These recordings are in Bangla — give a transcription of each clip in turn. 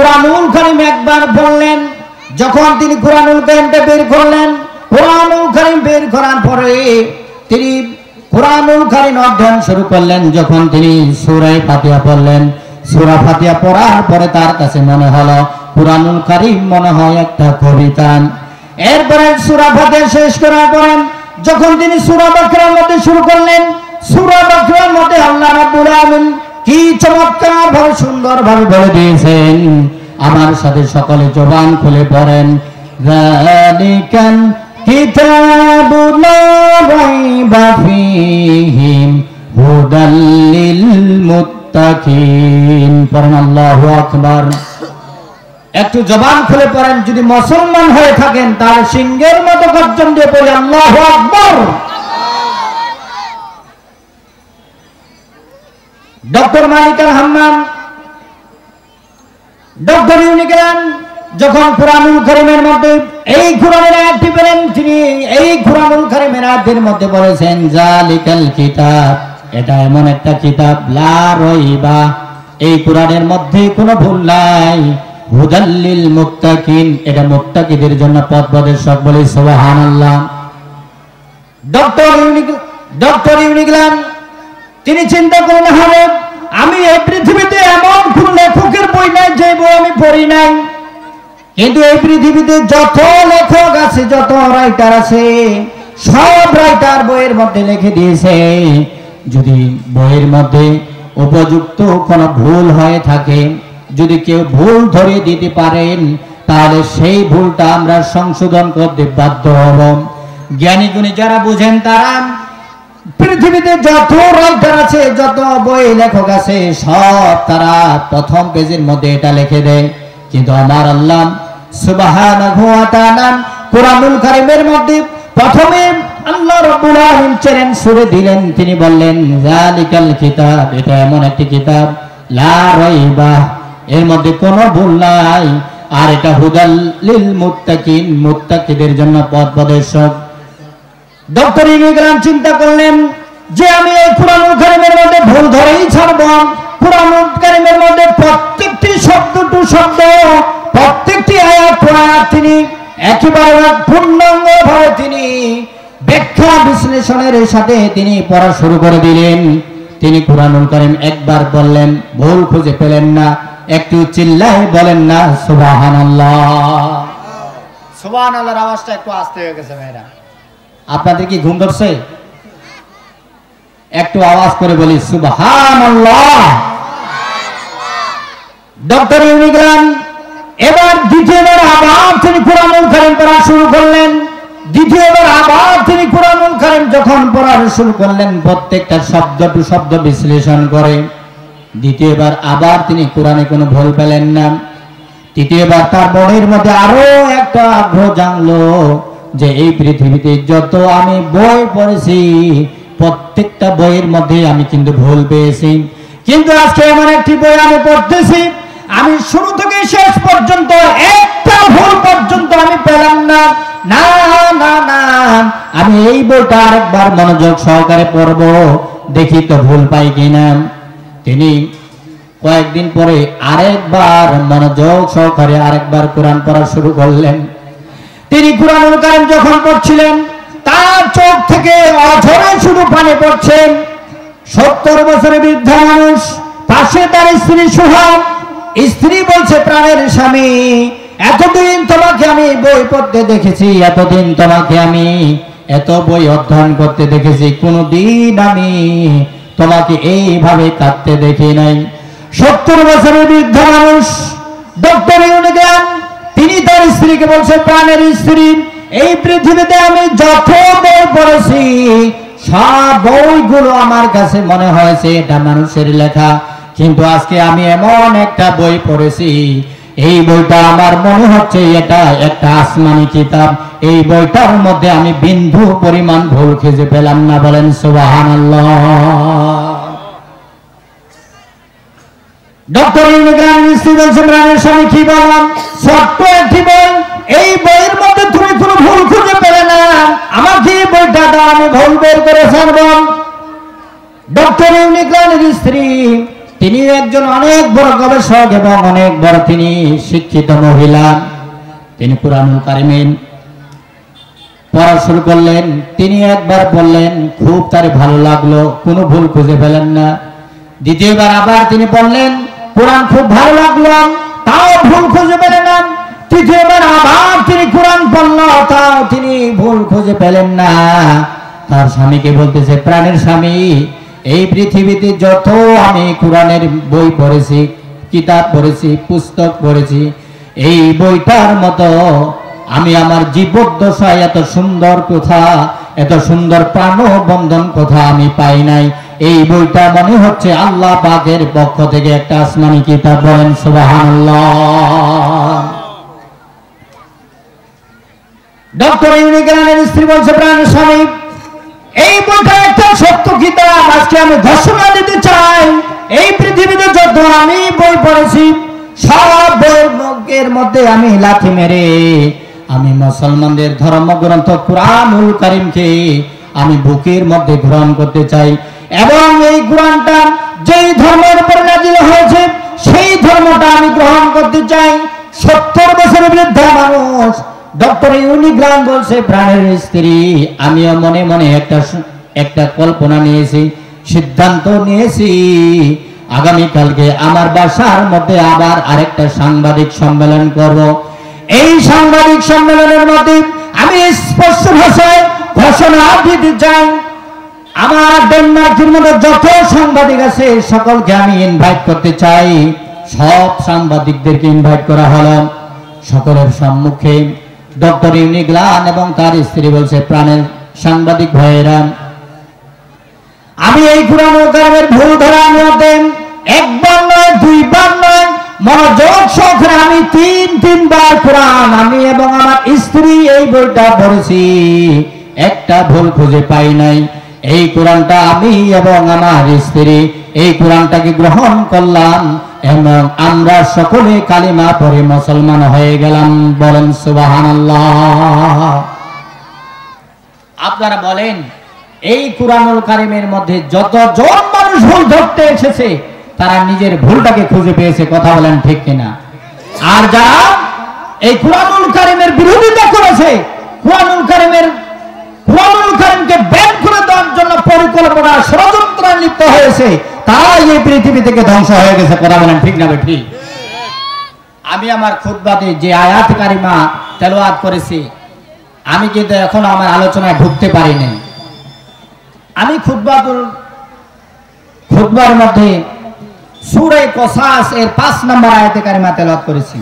কুরআনুল কারীম একবার পড়লেন। যখন তিনি কুরআনুল কারীমটা বের করলেন, কুরআনুল কারীম বের করার পরে তিনি কুরআনুল কারীম অধ্যয়ন শুরু করলেন। যখন তিনি সূরা ফাতিহা পড়লেন, সূরা ফাতিহা পড়ার পরে তার কাছে মনে হলো কুরআনুল কারীম মনে হয় একটা কবিতা। এরপরে সূরা ফাতিহা শেষ করার পরে যখন তিনি সূরা বাকরার মধ্যে শুরু করলেন, সূরা বাকরার মধ্যে আল্লাহ রাব্বুল আলামিন কি চমৎকার ভাবে সুন্দর ভাবে বলে দিয়েছেন। আমার সাথে সকলে জবান খুলে পড়েন, যালিকাল কিতাবু লা রাইবা ফীহি হুদাল লিল মুত্তাকিন। পড়েন আল্লাহু আকবার। একটু জবান খুলে পড়েন। যদি মুসলমান হয়ে থাকেন তাহলে সিংহের মতো গর্জন দিয়ে পড়ে আল্লাহু আকবার। ডক্টর মালিক আল হাম্মাম, ডক্টর ইউনিগ্রান যখন কুরআনুল কারীমের মধ্যে এই কুরআনের আয়াতটি পেলেন, তিনি এই কুরআনুল কারীমের আয়াতের মধ্যে বলেছেন জালিকাল কিতাব, এটা এমন একটা কিতাব লা রাইবা, এই কুরআনের মধ্যে কোনো ভুল নাই, হুদাল লিল মুত্তাকিন, এটা মুত্তাকিদের জন্য পথ প্রদর্শক। বলি সুবহানাল্লাহ। ডক্টর ইউনিগ্রান তিনি চিন্তা করলেন, হবে আমি এই পৃথিবীতে এমন কোন লেখকের বই নাই যে বই আমি পড়ি নাই, কিন্তু এই পৃথিবীতে যত লেখক আছে, যত রাইটার আছে, সব রাইটার বইয়ের মধ্যে লিখে দিয়েছে যদি বইয়ের মধ্যে উপযুক্ত কোনো ভুল হয়ে থাকে, যদি কেউ ভুল ধরিয়ে দিতে পারেন তাহলে সেই ভুলটা আমরা সংশোধন করতে বাধ্য হব। জ্ঞানী গুণী যারা বুঝেন তারা পৃথিবীতে যত রাইটার আছে, যত বই লেখক আছে, সব তারা প্রথম পেজের মধ্যে এটা লিখে দেয়। কিন্তু আমার আল্লাহ সুবহানাহু ওয়া তাআলা কুরআনুল কারীমের মধ্যে প্রথমে আল্লাহ রাব্বুল আলামিন চ্যালেঞ্জ করে দিলেন। তিনি বললেন যালিকাল কিতাব, এটা এমন একটি কিতাব লা রাইবা, এর মধ্যে কোনো ভুল নাই, আর এটা হুদাল লিল মুত্তাকিন, মুত্তাকিদের জন্য পথ প্রদর্শক। ডক্টর ইউনিগ্রাম চিন্তা করলেন যে আমি এই কুরআনুল কারীমের মধ্যে ভুল ধরেই ছাড়ব। কুরআনুল কারীমের মধ্যে প্রত্যেকটি শব্দ টু শব্দ, প্রত্যেকটি আয়াত টু আয়াত তিনি একেবারে পূর্ণাঙ্গভাবে তিনি ব্যাখ্যা বিশ্লেষণের সাথে তিনি পড়া শুরু করে দিলেন। তিনি কুরআনুল কারীম একবার বললেন, ভুল খুঁজে পেলেন না, একটু চিল্লায় বলেন না সুবহানাল্লাহ। সুবহানাল্লাহর আওয়াজটা একটু আস্তে হয়ে গেছে ভাইরা। আপনাদের কি ঘুম ধরছে? একটু আওয়াজ করে বলি সুবহানাল্লাহ। ডক্টর ইউনিগ্রাম এবার দ্বিতীয়বার আবার তিনি কুরআনুল কারীম পড়া শুরু করলেন। দ্বিতীয়বার আবার তিনি কুরআনুল কারীম যখন পড়া শুরু করলেন, প্রত্যেকটা শব্দ টু শব্দ বিশ্লেষণ করে। দ্বিতীয়বার আবার তিনি কোরআনে কোনো ভুল পেলেন না। তৃতীয়বার তার মনের মধ্যে আরো একটা আগ্রহ জাগলো যে এই পৃথিবীতে যত আমি বই পড়েছি, প্রত্যেকটা বইয়ের মধ্যে আমি কিন্তু ভুল পেয়েছি, কিন্তু আজকে এমন একটি বই আমি পড়তেছি, আমি শুরু থেকে শেষ পর্যন্ত একটা ভুল পর্যন্ত আমি পেলাম না। না না না, আমি এই বইটা আরেকবার মনোযোগ সহকারে পড়ব, দেখি তো ভুল পাই কিনা। তিনি কয়েকদিন পরে আরেকবার মনোযোগ সহকারে আরেকবার কোরআন পড়া শুরু করলেন। তিনি কুরআনুল কারীম যখন পড়ছিলেন, তার চোখ থেকে অঝরে শুধু পানি পড়ছেন। 70 বছরের বৃদ্ধা মানুষ, পাশে তার স্ত্রী সুহাগ। স্ত্রী বলছে, প্রাণের স্বামী, এতদিন তোমাকে আমি বই পড়তে দেখেছি, এতদিন তোমাকে আমি এত বই অধ্যয়ন করতে দেখেছি, কোনদিন আমি তোমাকে এইভাবে কাঁদতে দেখি নাই। 70 বছরের বৃদ্ধ মানুষ ডক্টর ইউনিগ্রাম তিনি তার স্ত্রীকে বলছে, প্রাণের স্ত্রী, এই পৃথিবীতে আমি যত বই পড়েছি সব বইগুলো আমার কাছে মনে হয়েছে এটা মানুষের লেখা, কিন্তু আজকে আমি এমন একটা বই পড়েছি, এই বইটা আমার মনে হচ্ছে এটা একটা আসমানি কিতাব, এই বইটার মধ্যে আমি বিন্দু পরিমাণ ভুল খুঁজে পেলাম না। বলেন সুবহানাল্লাহ। ডক্টর ইউনিগ্রাম স্ত্রী বলছেন, প্রাণের স্বামী, কি বললাম, ছোট্ট একটি বই, এই বইয়ের মধ্যে তুমি কোনো ভুল খুঁজে পেলে না, আমাকে এই বইটা দাও, আমি ভুল বের করে ছাড়ব। ডক্টর ইউনিগ্রামের স্ত্রী তিনি একজন অনেক বড় গবেষক এবং অনেক বড় তিনি শিক্ষিত মহিলা। তিনি কুরআনুল কারীম পড়া শুরু করলেন। তিনি একবার বললেন, খুব তার ভালো লাগলো, কোনো ভুল খুঁজে পেলেন না। দ্বিতীয়বার আবার তিনি বললেন, কোরআন খুব ভালো লাগলো, তাও ভুল খুঁজে পেলেন না। তৃতীয়বার আবার তিনি কোরআন পড়ল, তাও তিনি ভুল খুঁজে পেলেন না। তার স্বামীকে বলতেছে, প্রাণের স্বামী, এই পৃথিবীতে যত আমি কোরআনের বই পড়েছি, কিতাব পড়েছি, পুস্তক পড়েছি, এই বইটার মতো আমি আমার জীবদ্দশায় এত সুন্দর কথা, এত সুন্দর প্রাণবন্ধন কথা আমি পাই নাই। এই বইটা মনে হচ্ছে আল্লাহ পাকের পক্ষ থেকে একটা আসমানি কিতাব। বলেন সুবহানাল্লাহ। ডক্টর ইউনিগ্রানের স্ত্রী বলছে, প্রাণের স্বামী, এই বইটা একটা সত্য কিতাব। আজকে আমি ঘোষণা দিতে চাই, এই পৃথিবীতে যত আমি বই পড়েছি, সব বইয়ের মধ্যে আমি লাথি মেরে আমি মুসলমানদের ধর্মগ্রন্থ কুরআনুল কারীমকে আমি বুকের মধ্যে গ্রহণ করতে চাই, এবং এই কুরআনটা যেই ধর্মের উপর নাযিল হয়েছে সেই ধর্মটা আমি গ্রহণ করতে চাই। 70 বছরের বৃদ্ধা মানুষ ডক্টর ইউনিগ্রান বলছে, প্রাণের স্ত্রী, আমিও মনে মনে একটা কল্পনা নিয়েছি, সিদ্ধান্ত নিয়েছি, আগামীকালকে আমার বাসার মধ্যে আবার আরেকটা সাংবাদিক সম্মেলন করব। এই সাংবাদিক সম্মেলনের মধ্যে আমি স্পষ্ট ভাষায় ঘোষণা দিতে চাই, আমার ডেনমার্কের মধ্যে যত সাংবাদিক আছে সকলকে আমি ইনভাইট করতে চাই। সব সাংবাদিকদেরকে ইনভাইট করা হলো। সকলের সম্মুখে ডক্টর ইউনিগ্রান এবং তার স্ত্রী বলছে, প্রাণের সাংবাদিক ভাইয়েরা, আমি এই কুরআনুল কারীমের ভুল ধরার মধ্যে একবার নয়, দুইবার নয়, মনোযোগ সহকারে আমি তিনবার কোরআন আমি এবং আমার স্ত্রী এই বইটা পড়েছি, একটা ভুল খুঁজে পাই নাই। এই কোরআনটা আমি এবং আমার স্ত্রী এই কোরআনটাকে গ্রহণ করলাম এবং আমরা সকলে কালিমা পড়ে মুসলমান হয়ে গেলাম। বলেন সুবহানাল্লাহ। আপনারা বলেন, এই কুরআনুল কারীমের মধ্যে যতজন মানুষ ভুল ধরতে এসেছে তারা নিজের ভুলটাকে খুঁজে পেয়েছে। কথা বলেন ঠিক কিনা? আর যারা এই কুরআনুল কারীমের বিরোধিতা করেছে, কুরআনুল কারীমকে ব্যান করে দেওয়ার জন্য পরিকল্পনা ষড়যন্ত্রে লিপ্ত হয়েছে, তারাই এই পৃথিবী থেকে ধ্বংস হয়ে গেছে। কথা বলেন ঠিক না ঠিক? আমি আমার খুতবাতে যে আয়াত কারিমা তেলাওয়াত করেছি, আমি কিন্তু এখনো আমার আলোচনায় ঢুকতে পারিনি। আমি খুতবার মধ্যে সূরা কসাস এর 5 নম্বর আয়াতে কারিমা তেলাওয়াত করেছি।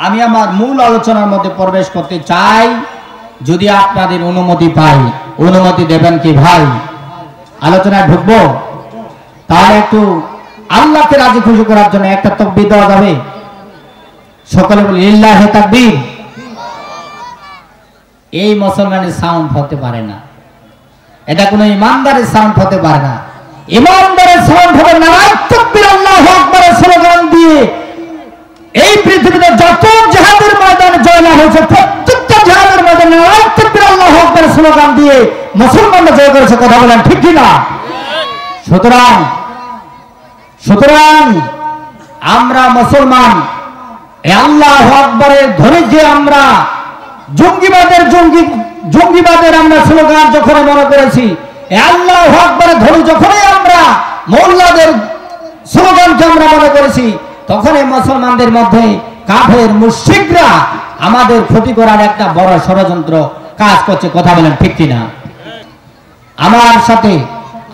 আমি আমার মূল আলোচনার মধ্যে প্রবেশ করতে চাই, যদি আপনাদের অনুমতি পাই। অনুমতি দেবেন কি ভাই? আলোচনায় ঢুকবো? তাহলে একটু আল্লাহকে রাজি খুশি করার জন্য একটা তাকবীর দেওয়া যাবে? সকলে বলি লিল্লাহি তাকবীর। এই মুসলমানের সাউন্ড হতে পারে না, এটা কোনো ইমানদারের সাউন্ড হতে পারে না। ইমানদারের সাউন্ড হবে নারায়ে তাকবীর, আল্লাহু আকবার স্লোগান দিয়ে। এই পৃথিবীতে যত জিহাদের ময়দানে জয়লাভ হয়েছে, প্রত্যেকটা জিহাদের ময়দানে নারায়ে তাকবীর, আল্লাহু আকবার স্লোগান দিয়ে মুসলমানরা জয় করেছে। কথা বলেন ঠিক কি না? সুতরাং আমরা মুসলমান, এই আল্লাহু আকবারের ধ্বনি যে আমরা জঙ্গিবাদের আমরা স্লোগান যখন মনে করেছি, এই আল্লাহু আকবারের ধ্বনি যখনই আমরা মোল্লাদের স্লোগানকে আমরা মনে করেছি, তখনই মুসলমানদের মধ্যে কাফের মুশরিকরা আমাদের ক্ষতি করার একটা বড় ষড়যন্ত্র কাজ করছে। কথা বলেন ঠিক কিনা? আমার সাথে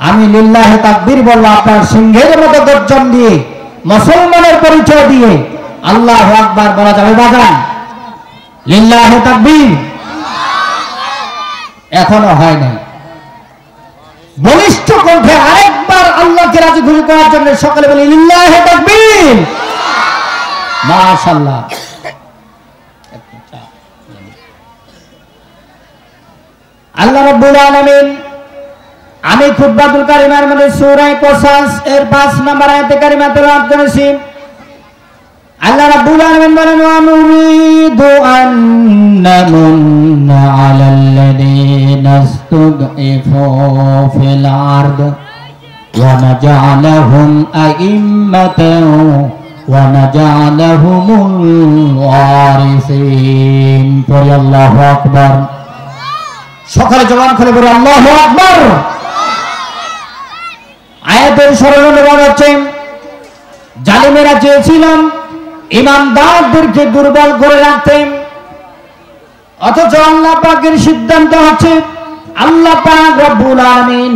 আমি লিল্লাহি তাকবীর বলবো, আপনার সিংহের মতো গর্জন দিয়ে মুসলমানের পরিচয় দিয়ে আল্লাহু আকবার বলা যাবে? বাজান লিল্লাহি তাকবীর এখনো হয় নাই। বলিষ্ঠ কণ্ঠে আরেকবার আল্লাহকে রাজি খুশি করার জন্য সকলে বলি লিল্লাহি তাকবীর। মাশাআল্লাহ। আল্লাহ রাব্বুল আলামিন, আমি খুতবাতুল কারিমার মধ্যে সূরা কসাস এর 5 নম্বর আয়াতে কারিমা তেলাওয়াত করেছি। আল্লাহ রাব্বুল আলামিন বলেন, ওয়া নুরিদু আন নামুন্না আলাল্লাযীনা ইসতুদঈফু ফিল আরদ ونجعلهم أئمة ونجعلهم الوارثين قل الله أكبر সকলে জবান খুলে বলি আল্লাহু আকবার আয়াতের সরলভাবে হচ্ছে জালিমেরা চেয়েছিলেন ইমানদারদেরকে দুর্বল করে রাখতে অথচ আল্লাহ পাকের সিদ্ধান্ত হচ্ছে আল্লাহ পাক রব্বুল আলামিন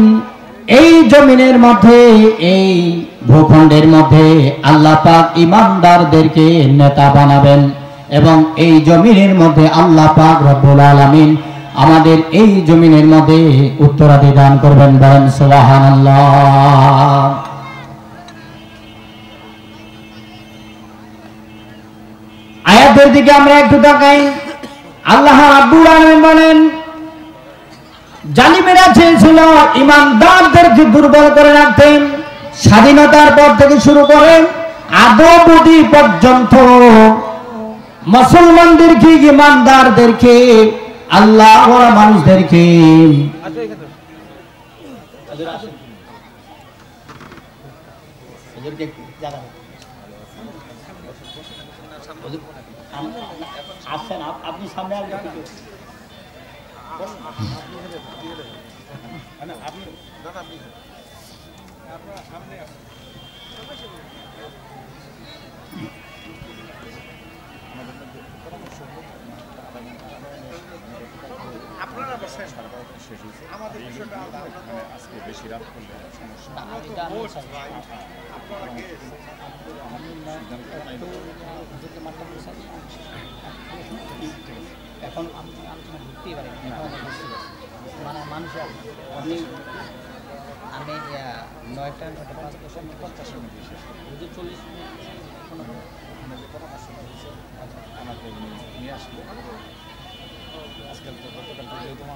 এই জমিনের মধ্যে এই ভূখণ্ডের মধ্যে আল্লাহ পাক ইমানদারদেরকে নেতা বানাবেন এবং এই জমিনের মধ্যে আল্লাহ পাক রব্বুল আলামিন আমাদের এই জমিনের মধ্যে উত্তরাধিকার দান করবেন বলেন সুবহানাল্লাহ আয়াতের দিকে আমরা একটু তাকাই আল্লাহ রাব্বুল আলামিন বলেন জালিমেরা চেয়েছিল ইমানদারদেরকে দুর্বল করে রাখতে স্বাধীনতার পর থেকে শুরু করে আদবদি পর্যন্ত মুসলমানদেরকে ইমানদারদেরকে আল্লাহ ওয়া মানুষদেরকে আপনি সামনে আপনারা বসেন আমাদের বিষয়টা আজকে বেশি রাত করলে সমস্যা এখন আমি আলোচনা ঢুকতেই পারি মানে মানুষের আমি 9টা 50 মিনিট 40 মিনিট পরামর্শ হয়েছে আমাকে নিয়ে আসবে আজকাল তো